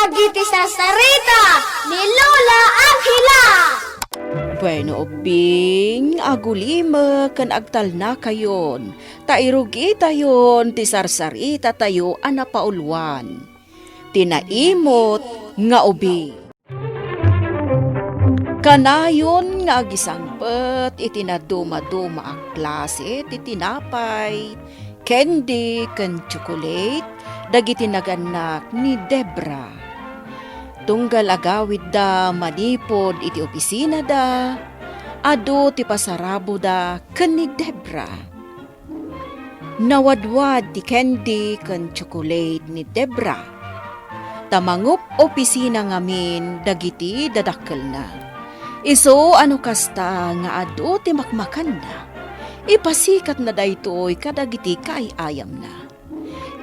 dagiti sasarita ni Lola Angela. Bueno, Bing, agulima kan agtal na kayon. Tairugi tayon, ti sarsarita tayo anapaulwan. Tinaimot nga ubi. Kanayon nga agisangpet, itinaduma-duma ang klase, ti tinapay, candy, kan chocolate, dagiti naganak ni Debra. Tunggal agawid da manipod iti opisina da, ado ti pasarabo da ken ni Debra. Nawadwad ti candy ken chocolate ni Debra. Tamangup opisina ngamin dagiti dadakkel na. Iso ano kasta nga ado ti makmakan na. Ipasikat na daytoy kadagiti kaayam na.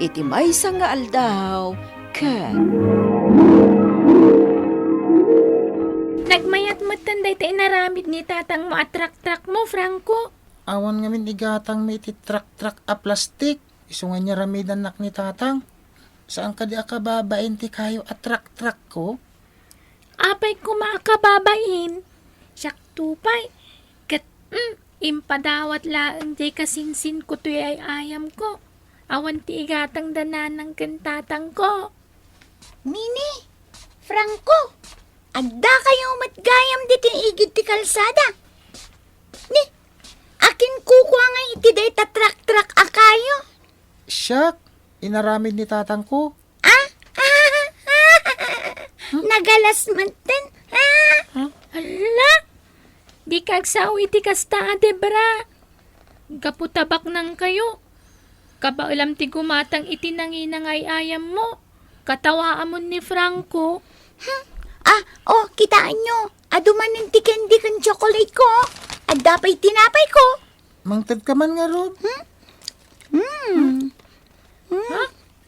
Iti maysa nga aldaw ken Nagmayat mo tanday tayo naramid ni tatang mo atrak-trak mo, Franco. Awan ngamin igatang may titrak-trak a plastik. Iso nga niya ramidan nak ni tatang. Saan ka di akababain ti kayo atrak-trak ko? Apay ko makakababain. Siyak tupay. Kat, impadawat laang jay kasinsin ko tuy ay ayam ko. Awan ti igatang dananang kantatang ko. Mini, Franco, agda kayo matgayam dito igid ti kalsada. Ni, akin kukuha nga iti day tatrak-trak akayo. Siyak, inaramid ni tatang ko. Nagalas man ten. Hala! Di kagsaw iti kasta, Debra. Kaputabak nang kayo. Kabaulam ti gumatang iti nanginang ay ayam mo. Katawaamon ni Franco. Kitaan nyo. Adumanin ti candy kan chocolate ko. Adapay tinapay ko. Mangtad ka man nga rod.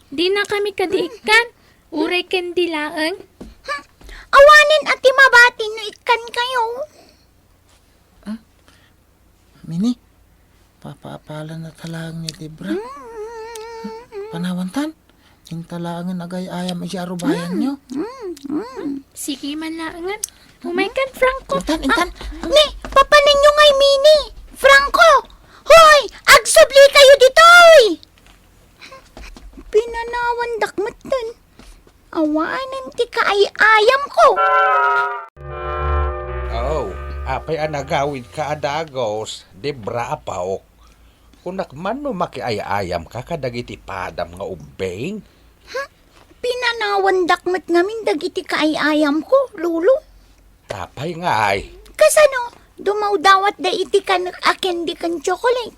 Di na kami kadiikan. Uray kendi laang. Awanin at timabatin no ikan kayo. Mini, papaapalan na talang ni Debra. Panawantan, yung talangan agay ayam ay arubayan nyo. Sige man laangan. Oh my God, Franco. Intan. Ni, papanin nyo ngay Mini. Franco, hoy, agsubli kayo ditoy. Pinanawan dakmatan. Awanan ti kaayayam ko. Oh, apay anagawid ka adagos, Debra apaok. Kunak man no makiayayam ka kadagiti padam nga ubeng. Pinanawan dakmat ngamin dagiti kaayayam ko, Lolo. Tapay nga ay. Kasano, dumawdawat da iti kan akendi kan chocolate.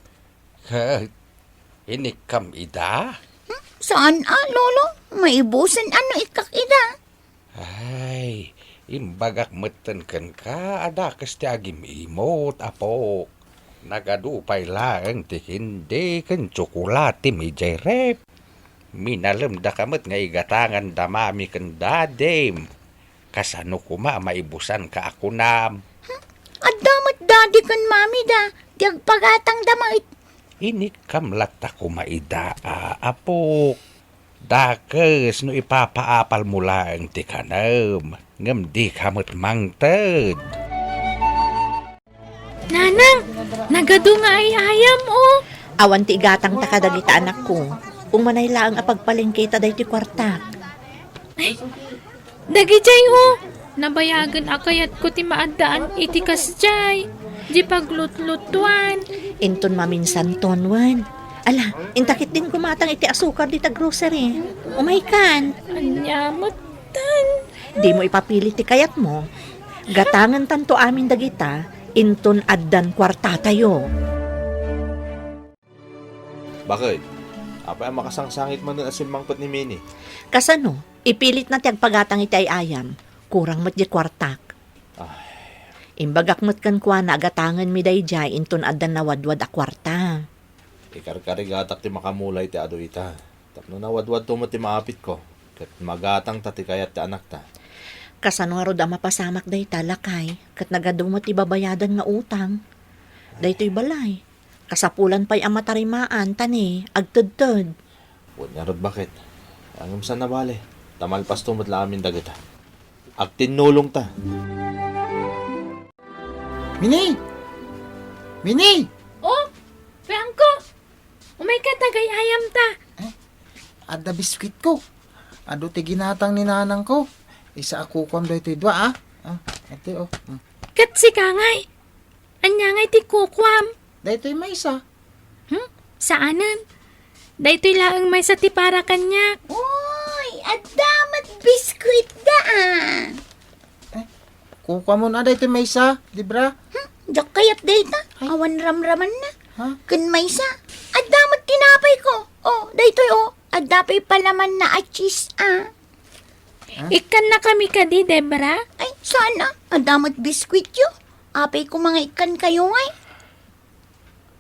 Inikam ida? Saan Lolo? Maibusan ano ikakida? Ay, imbagak meten kan ka adakas ti agim imot apok. Nagadupay lang ti hindi kan tsokolate mi jerep. Minalam da kamet nga igatangan damami kan dadem. Kasano kuma maibusan ka akunam. At damat dadi kan mami da, diag pagatang damait. Inikam lata kumaida apok. Dakes no ipapaapal mo lang ti kanam. Ngam di kamot mangted. Nanang, nagado nga ay ayam Awan ti igatang takadagita anak ko. Umanay laang apagpalingkita day ti kwartak. Dagijay nabayagan akayat ko ti maadaan iti kasjay. Di paglutlutuan. Inton maminsan tonwan. Ala, intakit din kumatang iti asukar di ta grocery. Umay kan. Anyamutan. Di mo ipapilit ti kayat mo. Gatangan tanto amin dagita, inton addan kwarta tayo. Bakit? Apa ang makasangsangit man nun asimbangpot ni Mini? Kasano, ipilit na ti agpagatang iti ay ayam. Kurang mat di kwartak. Imbagak mat kan kwa na agatangan mi dayjay inton addan nawadwad a kwarta. Ikarkarigatak ti makamulay ti ado ita. Tapno nawadwad to mo ti maapit ko. Kat magatang ta ti kayat ti anak ta. Kasano nga rod ang mapasamak day talakay, kat nagadumot ibabayadan nga utang. Daytoy balay, kasapulan pa'y ang matarimaan, tani, agtudtod. Huwag nga rod bakit? Angam sa nabali. Tamalpas tumot lang amin dagita. Ak tinulong ta. Mini! Mini! Oh, Franco! Umay ka tagay ayam ta. Ada biskwit ko. Ado ti ginatang ni nanang ko. Isa ako kwam dahi ito idwa ito Kat si kangay. Anya ngay ti kukwam. Dahi ito may isa. Saanan? Daytoy laang may sa ti para kanya. Uy, adamat biskwit daan. Kukwa mo na dahi ito may isa. Di bra? Diyak kayat data. Awan ramraman na. Ha? Kun may sa. Adamat tinapay ko. Oh, daytoy oh. Adapay palaman na achis Ikan na kami ka di, Debra. Ay, sana. Adamat biskwit yo. Apay ko mga ikan kayo ngay.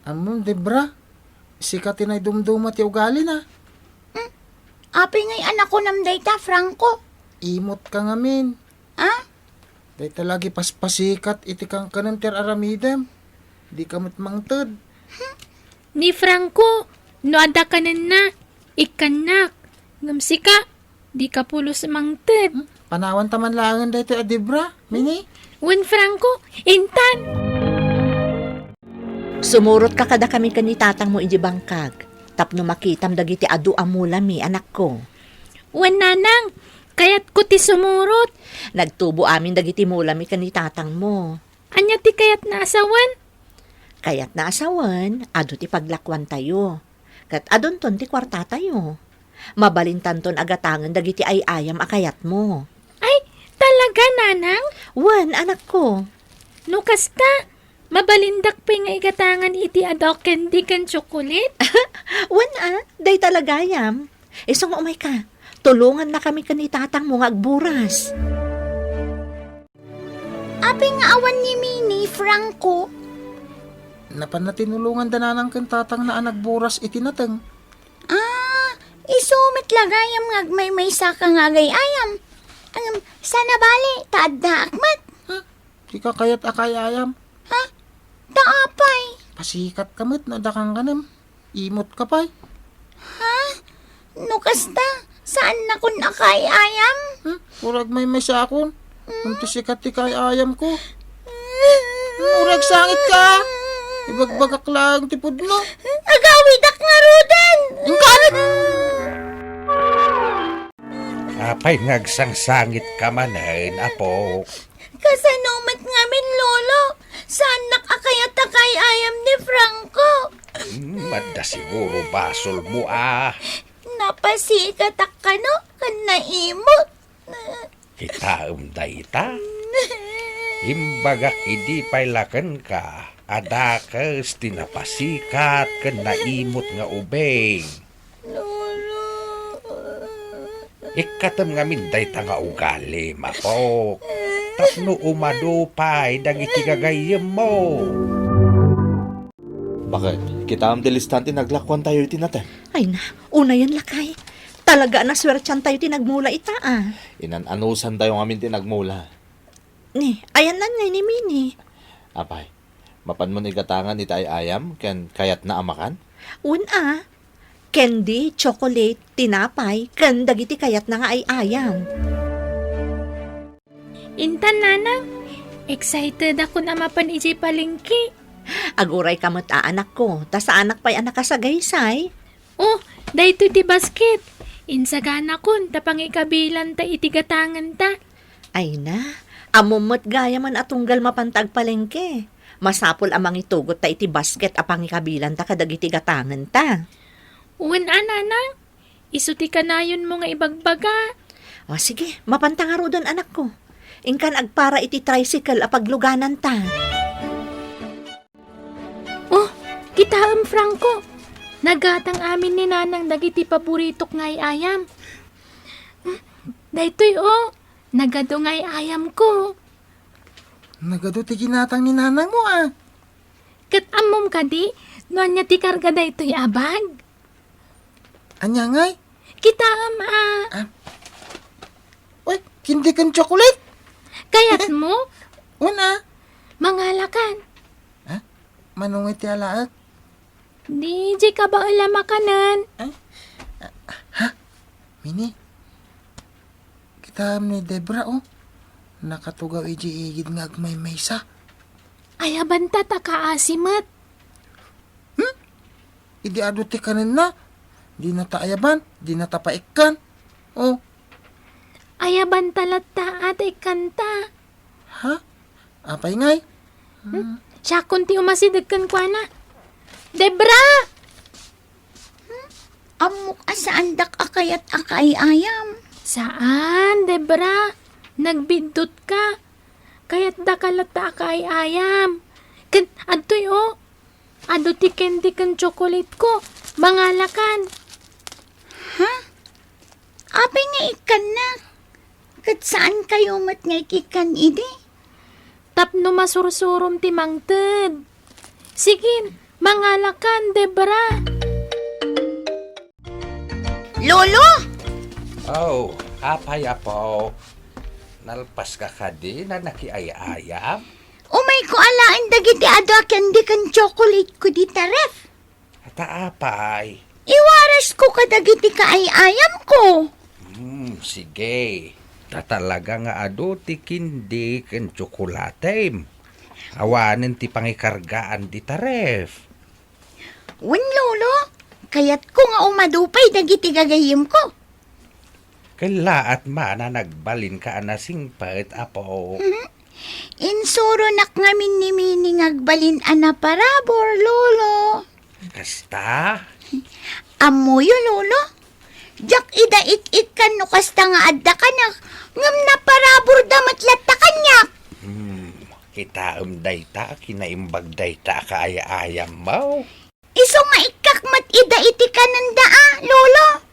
Amon, di bra? Sikat tinay dumdumat yung ugali na. Apay ngay anak ko nam data, Franco. Imot ka nga min. Ha? Dahi talagi paspasikat iti kang kanantir aramidem. Di kamot mangtod. Ni Franco, no ada ka na, ikanak. Ngamsi ka, di ka pulos mangtid. Panawan taman langan dahi ito adibra, Mini. Wen Franco, intan. Sumurot ka kada kami ka ni tatang mo iji bangkag. Tapno makitam dagiti adu amula mi anak ko. Wen nanang, kayat ko ti sumurot. Nagtubo amin dagiti mula mi ka ni tatang mo. Anya ti kayat na asawan. Kaya't na asawan, adu ti paglakwan tayo. Kat adon ton ti kwarta tayo. Mabalintan ton agatangan dagiti ay ayam akayat mo. Ay, talaga nanang? Wan, anak ko. No kasta, mabalindak pa nga igatangan iti adok candy kan chocolate. Wan day talaga yam. Isang umay ka, tulungan na kami kanitatang mo nga agburas. Apay nga awan ni Mini, Franco. Napan na tinulungan dananang kantatang na anak buras itinatang. Isumit lagayam ngagmay sa kangagay ayam. Sana bali, taad na akmat. Di ka kayat akay ayam. Taapay. Pasikat kamit na dakang kanem. Imot ka pa'y. No kasta, saan na kun akay ayam? Urag may sa akon. Kunti sikat ti kay ayam ko. Urag sangit ka. Ibagbagak lang tipod mo. Agawidak nga rudan. Apay ngagsangsangit ka manen, apo. Kasanumat ngamin, Lolo. Saan nakakayat kay ayam ni Franco? Madda siguro basol mo Napasikat ka no? Kan naimot. Kita dayta. Imbagak idi pailakan ka. Adakas tinapasikat ken naimot nga ubeng. Lolo. Ikatam nga minday nga ugali, mapok. Tapno umadupay dagiti gagayem mo. Bakit? Kita am delistante naglakwan tayo itinate. Ay na, una yan lakay. Talaga na swertyan tayo tinagmula ita Inananusan tayo amin tinagmula. Ni, ayan na nga ni Mini. Apay, mapan mo ni gatangan ni tay ayam, ken kayat na amakan? Una, candy, chocolate, tinapay, kan dagiti kayat na nga ay ayam. Intan nanang, excited ako na mapan iji palengke. Aguray kamot anak ko, ta sa anak pa'y anak kasagaysay. Oh, dayto ti basket. Insagana kun, tapang ikabilan ta itigatangan ta. Ay na, amumot gaya man atunggal mapantag palengke. Masapol amang itugot ta iti basket apang ikabilan ta kadagiti gatangan ta. Uwan nanang, isuti kanayon mo nga ibagbaga. O sige, mapantangaro doon anak ko. Ingkan agpara iti tricycle apagluganan ta. Oh, kita Franco. Nagatang amin ni nanang dagiti paboritok ngay ayam. Daytoy oh, nagado ngay ayam ko. Nagado ti ginatang ni nanang mo Kat amom ka di, no anya ti karga daytoy abag. Anya ngay? Kita Uy, hindi kan chocolate. kayat mo, Una, mangalakan. manungit ti alaak. Di ka ba alam makanan? Mini, Kitam ni Debra, oh. Nakatugaw iji-igid nga agmay maysa. Ay, abanta ta kaasimat. Idi ado ti kanin na. Di na taayaban, di na tapaikan. Oh, Ay, abanta latta ate kanta. ha? Apay ngay? Siya kunti umasidag kan kwa na. Debra! Amok asaan dak akayat akay ayam. Saan, Debra? Nagbindot ka. Kaya't dakalata kay ayam. Kan, adoy o. Ado ti candy kan chocolate ko. Mangalakan. Apay nga ikan na. Kat saan kayo mat nga ikikan ide? Tapno masursurom ti mangted. Sige, mangalakan, Debra. Lolo! Oh, apay apo. Nalpas ka di na nakiayayam? Umay ko alaan dagiti ado candy kan chocolate ko di taref. Ata apay. Iwaras ko kadagiti kaayayam ko. Sige. Tatalaga nga ado ti kindi ken tsokolate. Awanin ti pangikargaan di taref. Wen lolo, kayat ko nga umadupay dagiti gagayim ko. Kaila at mana nagbalin ka anasing pait apo. Insuro nak ngamin ni Mining agbalin ana parabor lolo. Kasta? Amoyo lolo. Jak ida ik-ikan no kasta nga adda ka na. Ngam na parabor damat latta kanya. Kita dayta, kinaimbag dayta kaaya-ayam mo. Iso nga ikakmat ida iti kananda lolo.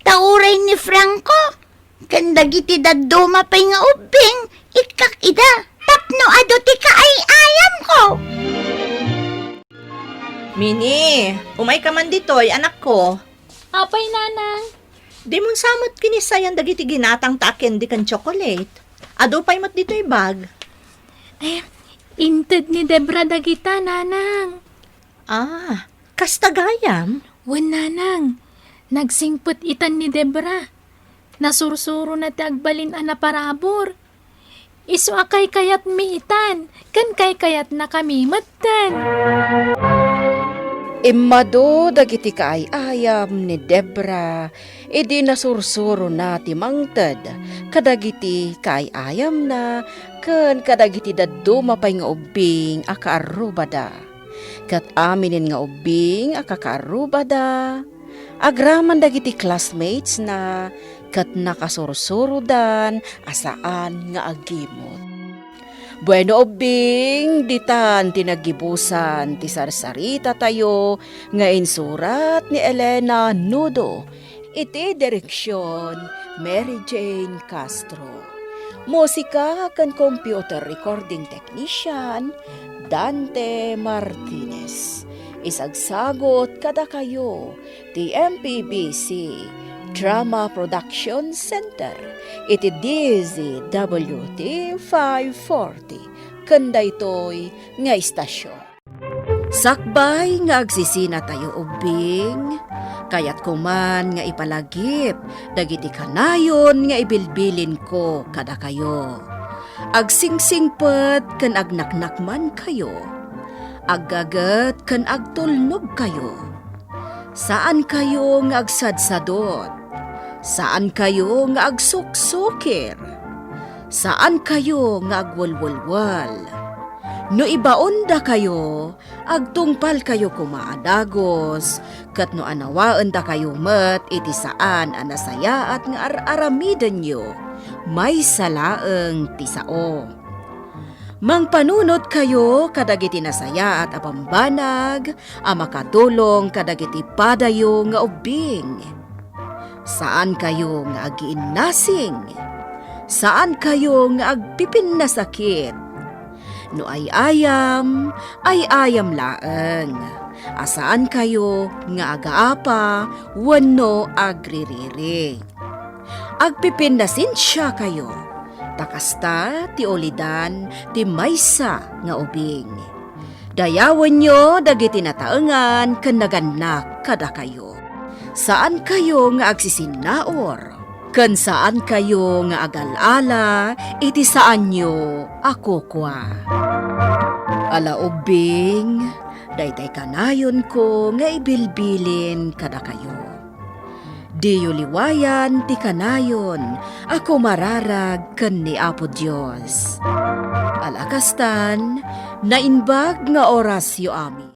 Tauray ni Franco. Kandagiti daddo mapay nga ubing. Ikak ida. Tapno ado ti kaay-ayam ko. Mini, umay ka man ditoy, anak ko. Apay, nanang. Di mon samot kinisayan dagiti ginatang taken di kan chocolate. Ado pay mat ditoy bag. Ay, inted ni Debra dagita, nanang. Ah, kastagayam. Wen, nanang. Nagsingput itan ni Debra. Nasursuro na ti agbalin ana parabor. Isu akay kayat mi itan. Kan kay kayat na kami matan. Immado dagiti kaayayam ni Debra, idi nasursuro na ti mangted, kadagiti kaayayam na, ken kadagiti daddo mapay nga ubing akaarubada. Kat aminin nga ubing akakaarubada, agraman dagiti classmates na, kat nakasursurudan asaan nga agimot. Bueno ubing, ditan tinagibusan ti sarsarita tayo nga insurat ni Elena Nudo. Iti direksyon Mary Jane Castro. Musika kan computer recording technician Dante Martinez. Isagsagot kada kayo ti MPBC Drama Production Center. Iti DZWT 540. Kanda ito'y nga istasyon. Sakbay nga agsisina tayo ubing, kayat kuman nga ipalagip, dagiti kanayon nga ibilbilin ko kada kayo. Agsingsingpet kan agnaknakman kayo, aggagat kan agtulnog kayo. Saan kayo nga agsadsadot? Saan kayo nga agsuksukir? Saan kayo nga agwalwalwal? No ibaon da kayo, agtungpal kayo kumaadagos, kat no anawaan da kayo met iti saan anasaya at nga aramidan nyo, may salaeng tisao. Mangpanunot kayo kadagiti nasaya at apambanag, makatulong kadagiti padayo nga ubing. Saan kayo nga agiinnasing? Saan kayo nga agpipin na sakit? No ay ayam laeng. Asaan kayo nga agaapa, wano agririri. Agpipin na sinsya kayo. Takasta ti olidan ti maysa nga ubing. Dayawan nyo dagiti nataengan ken naganak kada kayo. Saan kayo nga agsisinaor? Kan saan kayo nga agal-ala, iti saan nyo ako kwa. Ala ubing, daytay kanayon ko nga ibilbilin kada kayo. Diyo liwayan ti kanayon, ako mararag ken ni Apo Dios. Alakastan, nainbag nga orasyo ami.